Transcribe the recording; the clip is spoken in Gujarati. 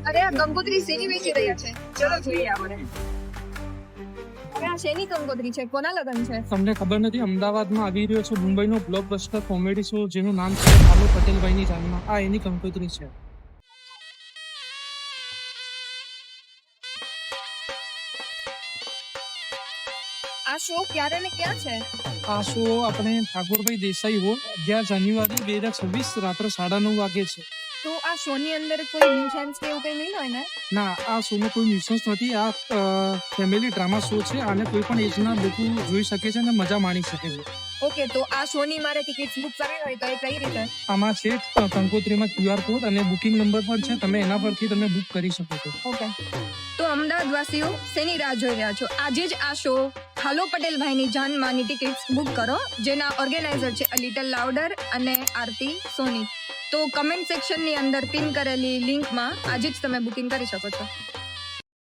અરે આ કંકોત્રી શેની વેચી રહ્યા છે? ચલો જોઈએ આપણે. અરે આ શેની કંકોત્રી છે? કોના લગન છે? તમને ખબર નથી, અમદાવાદમાં આવી રહ્યો છે મુંબઈનો બ્લોકબસ્ટર કોમેડી શો જેનું નામ છે હાલો પટેલભાઈની જાનમાં. આ એની કંકોત્રી છે. આ શો ક્યારે ને ક્યાં છે? આ શો આપણે ઠાકોરભાઈ દેસાઈ હોલ 11 જાન્યુઆરી 2026 રાત્રે 9:30 વાગે છે. તો આ શો ની અંદર કોઈ ન્યુસન્સ કે એવું કઈ નહીં હોય ને? ના, આ શોમાં કોઈ ન્યુસન્સ નથી. આ ફેમિલી ડ્રામા શો છે. આને કોઈ પણ એજના લોકો જોઈ શકે છે અને મજા માણી શકે છે. ઓકે, તો આ શો ની મારે ટિકિટ બુક કરવી હોય તો એ કઈ રીતે? આમાં છે કંકોત્રીમાં QR કોડ અને બુકિંગ નંબર પણ છે. તમે એના પરથી તમે બુક કરી શકો છો. ઓકે, તો અમદાવાદ વાસીઓ શેની રાહ જોઈ રહ્યા છો? આજે જ આ શો હાલો પટેલભાઈની જાનમાંની ટિકિટ્સ બુક કરો, જેના ઓર્ગેનાઇઝર છે અ લિટલ લાઉડર અને આરતી સોની. તો કમેન્ટ સેક્શનની અંદર પિન કરેલી લિંકમાં આજે જ તમે બુકિંગ કરી શકો છો.